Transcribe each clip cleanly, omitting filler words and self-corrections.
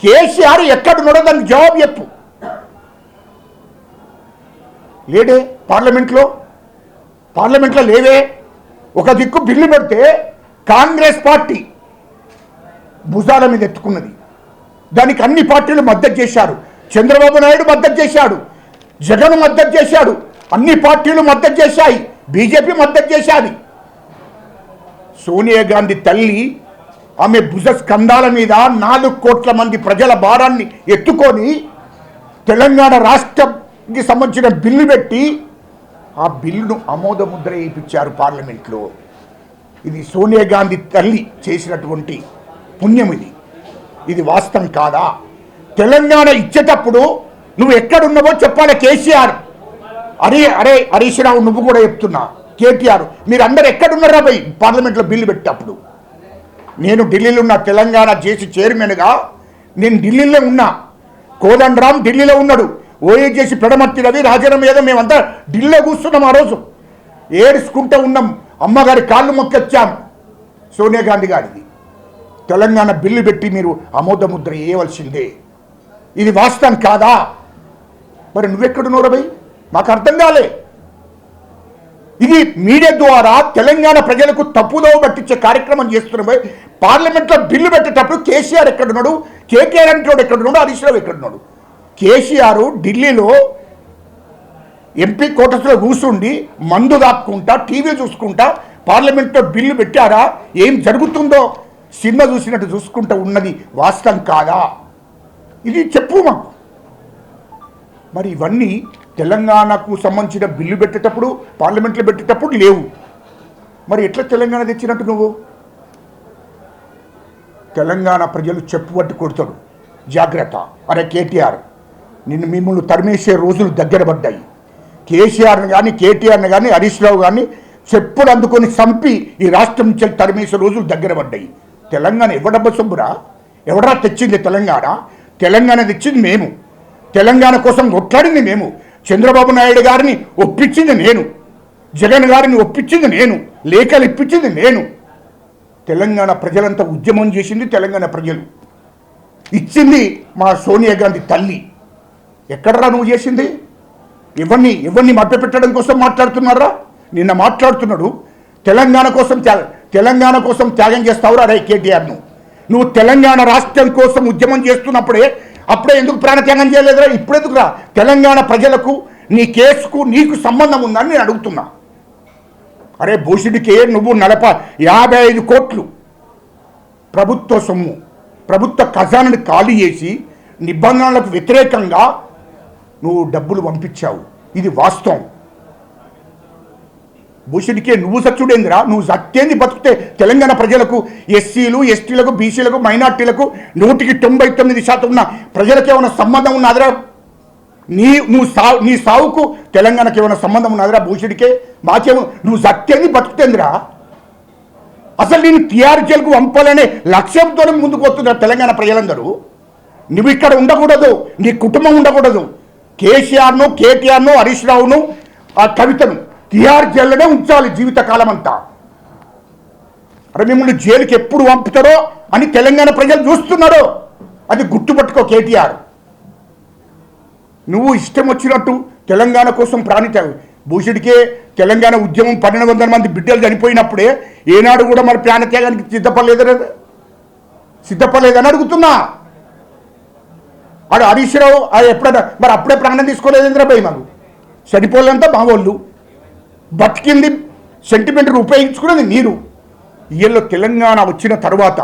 కేసీఆర్ ఎక్కడున్నాడో దానికి జవాబు చెప్పు. లేడే పార్లమెంట్లో లేవే. ఒక దిక్కు బిల్లు పెడితే కాంగ్రెస్ పార్టీ భుజాల మీద ఎత్తుకున్నది. దానికి అన్ని పార్టీలు మద్దతు చేశారు. చంద్రబాబు నాయుడు మద్దతు చేశాడు, జగన్ మద్దతు చేశాడు, అన్ని పార్టీలు మద్దతు చేశాయి, బీజేపీ మద్దతు చేశాది. సోనియా గాంధీ తల్లి ఆమె భుజ స్కంధాల మీద 4 కోట్ల మంది ప్రజల భారాన్ని ఎత్తుకొని తెలంగాణ రాష్ట్రానికి సంబంధించిన బిల్లు పెట్టి ఆ బిల్లును ఆమోద ముద్ర వేయించారు పార్లమెంట్లో. ఇది సోనియా గాంధీ తల్లి చేసినటువంటి పుణ్యం. ఇది వాస్తవం కాదా? తెలంగాణ ఇచ్చేటప్పుడు నువ్వు ఎక్కడున్నావో చెప్పాలి కేసీఆర్. అరే హరీష్ రావు, నువ్వు కూడా చెప్తున్నా, కేటీఆర్, మీరు అందరు ఎక్కడున్నారా పోయి పార్లమెంట్లో బిల్లు పెట్టేటప్పుడు? నేను ఢిల్లీలో ఉన్న తెలంగాణ జేసీ చైర్మన్గా నేను ఢిల్లీలో ఉన్నా. కోదండరామ్ ఢిల్లీలో ఉన్నాడు, ఓఏజేసి పెడమర్తి రవి, రాజీనామా మీద మేమంతా ఢిల్లీలో కూర్చున్నాం. ఆ రోజు ఏడుచుకుంటూ ఉన్నాం, అమ్మగారి కాళ్ళు మొక్కొచ్చాం. సోనియా గాంధీ గారిది తెలంగాణ బిల్లు పెట్టి మీరు ఆమోద ముద్ర వేయవలసిందే. ఇది వాస్తవం కాదా? మరి నువ్వెక్కడున్నావు భయ్? మాకు అర్థం కాలే. ఇది మీడియా ద్వారా తెలంగాణ ప్రజలకు తప్పుదోవ పట్టించే కార్యక్రమం చేస్తున్నాం. పార్లమెంట్లో బిల్లు పెట్టేటప్పుడు కేసీఆర్ ఎక్కడున్నాడు, కేటీఆర్ అంటాడు ఎక్కడున్నాడు, హరీష్ రావు ఎక్కడున్నాడు? కేసీఆర్ ఢిల్లీలో ఎంపీ కోటర్స్లో కూర్చుండి మందు దాక్కుంటా టీవీ చూసుకుంటా పార్లమెంట్లో బిల్లు పెట్టారా? ఏం జరుగుతుందో సినిమా చూసినట్టు చూసుకుంటూ ఉన్నది వాస్తవం కాదా? ఇది చెప్పు మాకు. మరి ఇవన్నీ తెలంగాణకు సంబంధించిన బిల్లు పెట్టేటప్పుడు పార్లమెంట్లో పెట్టేటప్పుడు లేవు. మరి ఎట్లా తెలంగాణ తెచ్చినట్టు నువ్వు? తెలంగాణ ప్రజలు చెప్పుబట్టి కొడతాడు, జాగ్రత్త. అరే కేటీఆర్, మిమ్మల్ని తరిమేసే రోజులు దగ్గర పడ్డాయి. కేసీఆర్ని కానీ కేటీఆర్ని కానీ హరీష్ రావు కానీ చెప్పులు అందుకొని చంపి ఈ రాష్ట్రం నుంచి తరిమేసే రోజులు దగ్గర పడ్డాయి. తెలంగాణ ఎవడబ్బ సొమ్మురా? ఎవడరా తెచ్చింది తెలంగాణ? తెలంగాణ తెచ్చింది మేము. తెలంగాణ కోసం కొట్లాడింది మేము. చంద్రబాబు నాయుడు గారిని ఒప్పించింది నేను, జగన్ గారిని ఒప్పించింది నేను, లేఖలు ఇప్పించింది నేను. తెలంగాణ ప్రజలంతా ఉద్యమం చేసింది తెలంగాణ ప్రజలు. ఇచ్చింది మా సోనియా గాంధీ తల్లి. ఎక్కడరా నువ్వు చేసింది? ఎవరిని మభ్యపెట్టడం కోసం మాట్లాడుతున్నారా? నిన్న మాట్లాడుతున్నాడు తెలంగాణ కోసం త్యాగం చేస్తావురా? అరే కేటీఆర్, నువ్వు తెలంగాణ రాష్ట్రం కోసం ఉద్యమం చేస్తున్నప్పుడే ఎందుకు ప్రాణత్యాగం చేయలేదురా? ఇప్పుడు ఎందుకురా? తెలంగాణ ప్రజలకు నీ కేసుకు నీకు సంబంధం ఉందని నేను అడుగుతున్నా. అరే భూషుడికి నువ్వు 55 కోట్లు ప్రభుత్వ సొమ్ము, ప్రభుత్వ ఖజానాని ఖాళీ చేసి నిబంధనలకు వ్యతిరేకంగా నువ్వు డబ్బులు పంపించావు. ఇది వాస్తవం. భూషుడికే నువ్వు సచ్చుడేందిరా? నువ్వు సత్యేంది బతుకుతే తెలంగాణ ప్రజలకు, ఎస్సీలు ఎస్టీలకు బీసీలకు మైనార్టీలకు 99% ఉన్న ప్రజలకు ఏమైనా సంబంధం ఉన్నదిరా? నీ సావుకు తెలంగాణకి ఏమైనా సంబంధం ఉన్నదిరా? భూషుడికే మాకేమో నువ్వు సత్యేంది బతుకుతేందిరా? అసలు నేను టీఆర్ జైలుకు పంపాలనే లక్ష్యంతో ముందుకు వస్తున్నారు తెలంగాణ ప్రజలందరూ. నువ్వు ఇక్కడ ఉండకూడదు, నీ కుటుంబం ఉండకూడదు. కేసీఆర్ను, కేటీఆర్ను, హరీష్ రావును, ఆ కవితను టీఆర్ జైల్లోనే ఉంచాలి జీవితకాలం అంతా. అరే మిమ్మల్ని జైలుకి ఎప్పుడు పంపుతారో అని తెలంగాణ ప్రజలు చూస్తున్నారు. అది గుర్తుపట్టుకో కేటీఆర్. నువ్వు ఇష్టం వచ్చినట్టు తెలంగాణ కోసం భూషుడికే తెలంగాణ ఉద్యమం 1200 మంది బిడ్డలు చనిపోయినప్పుడే ఏనాడు కూడా మరి ప్రాణత్యాగానికి సిద్ధపడలేదని అడుగుతున్నా. ఆడు హరీష్ రావు ఎప్పుడైనా మరి అప్పుడే ప్రాణం తీసుకోలేదేంద్రా భయ్? మాకు చనిపోలేంతా మా వాళ్ళు, బతికింది సెంటిమెంట్ని ఉపయోగించుకున్నది మీరు. వీళ్ళు తెలంగాణ వచ్చిన తర్వాత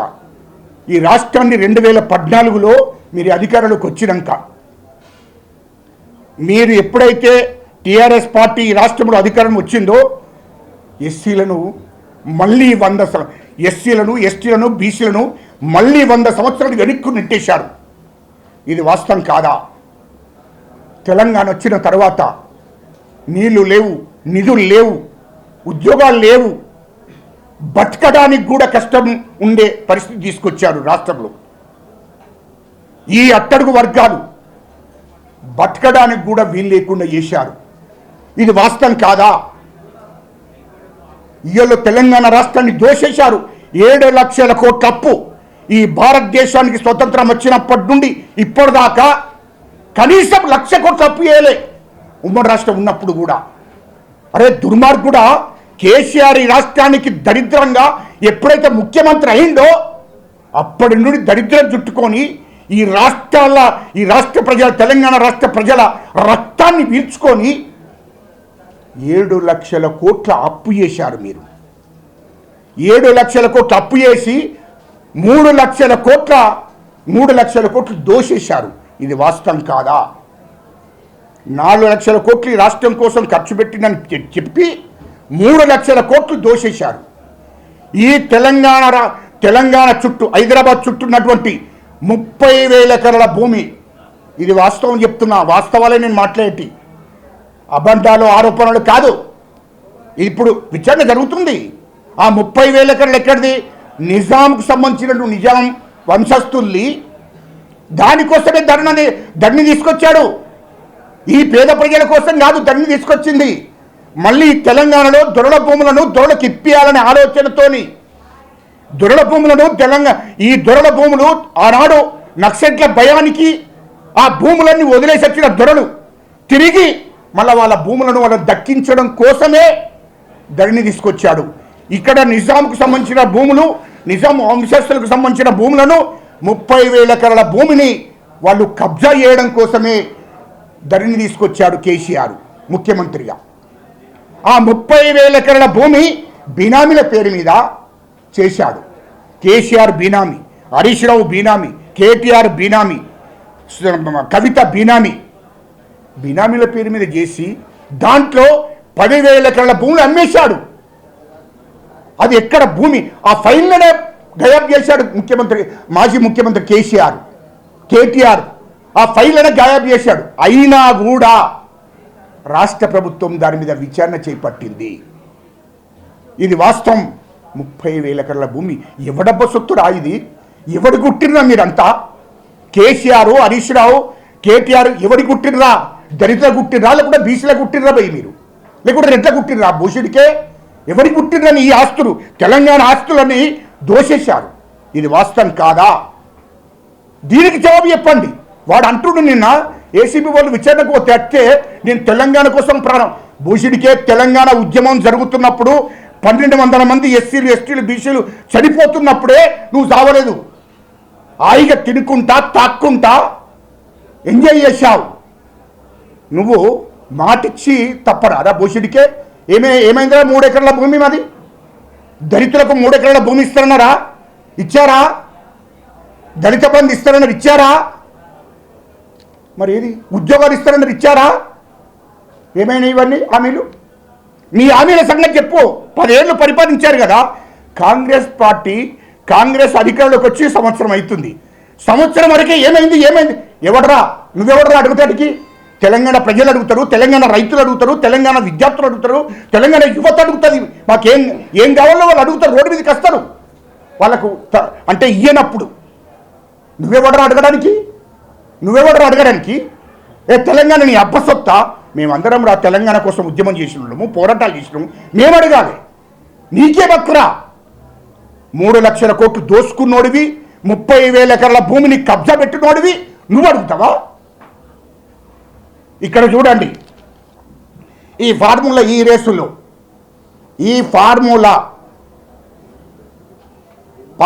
ఈ రాష్ట్రాన్ని 2014లో మీరు అధికారంలోకి వచ్చినాక మీరు ఎప్పుడైతే టీఆర్ఎస్ పార్టీ ఈ రాష్ట్రంలో అధికారం వచ్చిందో ఎస్సీలను మళ్ళీ 100 ఎస్సీలను ఎస్టీలను బీసీలను మళ్ళీ 100 సంవత్సరాలు వెనక్కు నెట్టేశారు. ఇది వాస్తవం కాదా? తెలంగాణ వచ్చిన తర్వాత నీళ్లు లేవు, నిధులు లేవు, ఉద్యోగాలు లేవు, బతకడానికి కూడా కష్టం ఉండే పరిస్థితి తీసుకొచ్చారు రాష్ట్రంలో. ఈ అట్టడుగు వర్గాలు బతకడానికి కూడా వీలు లేకుండా చేశారు. ఇది వాస్తవం కాదా? ఇయ్యలో తెలంగాణ రాష్ట్రాన్ని దోషేశారు. 7 లక్షల కోట్ల అప్పు, ఈ భారతదేశానికి స్వతంత్రం వచ్చినప్పటి నుండి ఇప్పటిదాకా కనీసం 1,00,000 కోట్లు అప్పు చేయలే ఉమ్మడి రాష్ట్రం ఉన్నప్పుడు కూడా. అరే దుర్మార్గుడా, కేసీఆర్ ఈ రాష్ట్రానికి దరిద్రంగా ఎప్పుడైతే ముఖ్యమంత్రి అయిందో అప్పటి నుండి దరిద్రం చుట్టుకొని ఈ రాష్ట్ర ప్రజల, తెలంగాణ రాష్ట్ర ప్రజల రక్తాన్ని పీల్చుకొని 7 లక్షల కోట్ల అప్పు చేశారు మీరు. 7 లక్షల కోట్ల అప్పు చేసి 3 లక్షల కోట్లు దోషేశారు. ఇది వాస్తవం కాదా? 4 లక్షల కోట్లు ఈ రాష్ట్రం కోసం ఖర్చు పెట్టిందని చెప్పి 3 లక్షల కోట్లు దోషేశారు. ఈ తెలంగాణ చుట్టూ, హైదరాబాద్ చుట్టూ ఉన్నటువంటి 30,000 ఎకరాల భూమి, ఇది వాస్తవం చెప్తున్నా, వాస్తవాలే నేను మాట్లాడేటి, అబద్ధాలు ఆరోపణలు కాదు. ఇప్పుడు విచారణ జరుగుతుంది. ఆ 30,000 ఎకరాలు ఎక్కడిది? నిజాంకు సంబంధించిన నిజాం వంశస్థుల్ని, దానికోసమే ధరణి తీసుకొచ్చాడు. ఈ పేద ప్రజల కోసం కాదు ధరణి తీసుకొచ్చింది. మళ్ళీ తెలంగాణలో దొరల భూములను దొరలకు ఇప్పియాలనే ఆలోచనతోని ఈ దొరల భూములు ఆనాడు నక్సలైట్ల భయానికి ఆ భూములన్నీ వదిలేసి వచ్చిన దొరలు తిరిగి మళ్ళీ వాళ్ళ భూములను వాళ్ళని దక్కించడం కోసమే ధరణి తీసుకొచ్చాడు. ఇక్కడ నిజాంకు సంబంధించిన భూములు, నిజాం వంశస్థులకు సంబంధించిన భూములను 30,000 ఎకరాల భూమిని వాళ్ళు కబ్జా చేయడం కోసమే ధరణి తీసుకొచ్చాడు కేసీఆర్ ముఖ్యమంత్రిగా. ఆ 30,000 ఎకరాల భూమి బినామీల పేరు మీద చేశాడు. కేసీఆర్ బినామీ, హరీష్ రావు బినామీ, కేటీఆర్ బినామీ, కవిత బినామీల పేరు మీద చేసి దాంట్లో 10,000 ఎకరాల భూములు అమ్మేశాడు. అది ఎక్కడ భూమి? ఆ ఫైల్లోనే గయాబ్ చేశాడు మాజీ ముఖ్యమంత్రి కేటీఆర్. ఆ ఫైల్లోనే గాయాబ్ చేశాడు. అయినా కూడా రాష్ట్ర ప్రభుత్వం దాని మీద విచారణ చేపట్టింది. ఇది వాస్తవం. 30,000 ఎకరాల భూమి ఎవడబ్బ సొత్తురా? ఇది ఎవడు గుట్టిర్రా? మీరంతా కేసీఆర్, హరీష్ రావు, కేటీఆర్ ఎవడి గుట్టిర్రా? దళితుల గుట్టిర్రా, లేకుంటే బీసీల గుట్టిర్రా? పోయి మీరు లేకుంటే రెడ్ల గుట్టిర్రా? భూషుడికే ఎవరి గుట్టిర్రని ఈ ఆస్తులు, తెలంగాణ ఆస్తులని దోషేశారు. ఇది వాస్తవం కాదా? దీనికి జవాబు చెప్పండి. వాడు అంటుడు నిన్న ఏసీబీ వాళ్ళు విచారణకు తెస్తే నేను తెలంగాణ కోసం ప్రాణం. భూషుడికే తెలంగాణ ఉద్యమం జరుగుతున్నప్పుడు 1,200 మంది ఎస్సీలు, ఎస్టీలు, బీసీలు చనిపోతున్నప్పుడే నువ్వు చావలేదు. హాయిగా తినుకుంటా, తాక్కుంటా ఎంజాయ్ చేశావు. నువ్వు మాటిచ్చి తప్పరారా భూషుడికే? ఏమైందిరా? 3 ఎకరాల భూమి మాది. దళితులకు 3 ఎకరాల భూమి ఇస్తారన్నారా? ఇచ్చారా? దళిత బంధు ఇస్తారన్నారు, ఇచ్చారా? మరి ఏది? ఉద్యోగాలు ఇస్తారన్నారు, ఇచ్చారా? ఏమైనా ఇవన్నీ హామీలు? నీ హామీల సంగతి చెప్పు. 10 ఏళ్ళు పరిపాలించారు కదా కాంగ్రెస్ అధికారంలోకి వచ్చి సంవత్సరం అవుతుంది. సంవత్సరం వరకే ఏమైంది? ఎవడరా? నువ్వెవడరా అడుగుతాడికి? తెలంగాణ ప్రజలు అడుగుతారు, తెలంగాణ రైతులు అడుగుతారు, తెలంగాణ విద్యార్థులు అడుగుతారు, తెలంగాణ యువత అడుగుతుంది. ఏం కావాలో వాళ్ళు అడుగుతారు, రోడ్డు మీదకి వస్తారు. వాళ్ళకు అంటే ఇయ్యనప్పుడు నువ్వెవడరా అడగడానికి? తెలంగాణ నీ అబ్బసొత్తా? మేమందరం తెలంగాణ కోసం ఉద్యమం చేసినాము, పోరాటాలు చేసినాము, మేము అడగాలి. నీకే బక్రా? 3 లక్షల కోట్లు దోసుకున్నోడివి, 30,000 ఎకరాల భూమిని కబ్జా పెట్టినోడివి నువ్వు అడుగుతావా? ఇక్కడ చూడండి, ఈ ఫార్ములా, ఈ రేసులో ఈ ఫార్ములా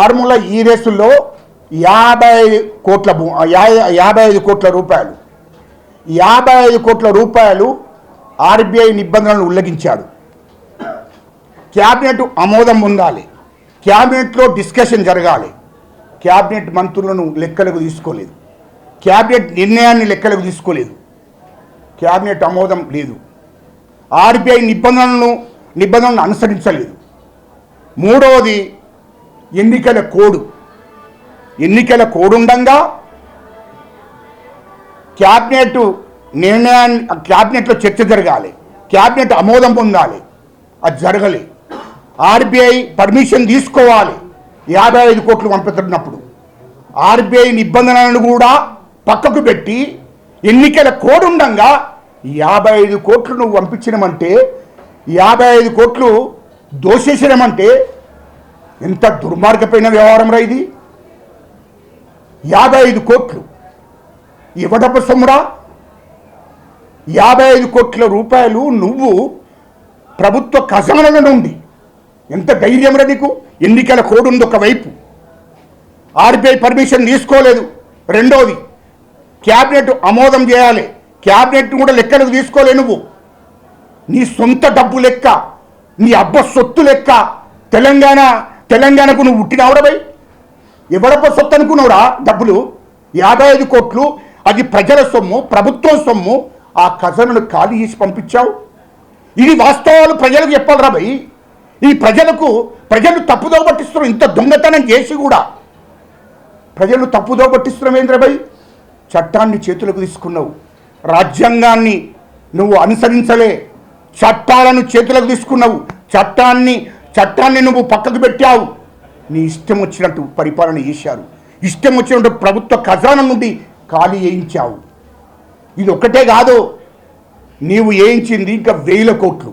55 కోట్ల రూపాయలు 55 కోట్ల రూపాయలు ఆర్బీఐ నిబంధనలను ఉల్లంఘించాడు. క్యాబినెట్ ఆమోదం పొందాలి, క్యాబినెట్లో డిస్కషన్ జరగాలి. క్యాబినెట్ మంత్రులను లెక్కలకు తీసుకోలేదు, క్యాబినెట్ నిర్ణయాన్ని లెక్కలకు తీసుకోలేదు, క్యాబినెట్ ఆమోదం లేదు, ఆర్బీఐ నిబంధనలను అనుసరించలేదు. మూడవది ఎన్నికల కోడ్ ఉండగా క్యాబినెట్ నిర్ణయాన్ని, క్యాబినెట్లో చర్చ జరగాలి, క్యాబినెట్ ఆమోదం పొందాలి, అది జరగలే. ఆర్బీఐ పర్మిషన్ తీసుకోవాలి 55 కోట్లు పంపుతున్నప్పుడు. ఆర్బీఐ నిబంధనలను కూడా పక్కకు పెట్టి ఎన్నికల కోడ్ ఉండగా 55 కోట్లు నువ్వు పంపించడమంటే, 55 కోట్లు దోషేసడమంటే ఎంత దుర్మార్గమైన వ్యవహారం రా ఇది. 55 కోట్లు ఇవ్వడపు సొమ్మురా. 55 కోట్ల రూపాయలు నువ్వు ప్రభుత్వ ఖజానాల నుండి, ఎంత ధైర్యం రా నీకు? ఎన్నికల కోడ్ ఉంది ఒకవైపు, ఆర్బీఐ పర్మిషన్ తీసుకోలేదు, రెండోది క్యాబినెట్ ఆమోదం చేయాలి, క్యాబినెట్ కూడా లెక్కలకు తీసుకోలే నువ్వు. నీ సొంత డబ్బు లెక్క, నీ అబ్బ సొత్తు లెక్క తెలంగాణకు నువ్వు పుట్టినావురా భయ్? ఎవడబ్బ సొత్తు అనుకున్నావురా డబ్బులు? 55 కోట్లు, అది ప్రజల సొమ్ము, ప్రభుత్వం సొమ్ము. ఆ ఖజానాను ఖాళీ చేసి పంపించావు. ఇది వాస్తవాలు ప్రజలకు చెప్పాలరా భయ్. ఈ ప్రజలు తప్పుదో పట్టిస్తున్నారు. ఇంత దొంగతనం చేసి కూడా ప్రజలు తప్పుదో పట్టిస్తున్నావు ఏంద్ర భయ్? చట్టాన్ని చేతులకు తీసుకున్నావు, రాజ్యాంగాన్ని నువ్వు అనుసరించలే, చట్టాలను చేతులకు తీసుకున్నావు, చట్టాన్ని నువ్వు పక్కకు పెట్టావు. నీ ఇష్టం వచ్చినట్టు పరిపాలన చేశారు, ఇష్టం వచ్చినట్టు ప్రభుత్వ ఖజానా నుండి ఖాళీ చేయించావు. ఇది ఒక్కటే కాదు, నీవు వేయించింది ఇంకా 1000 కోట్లు.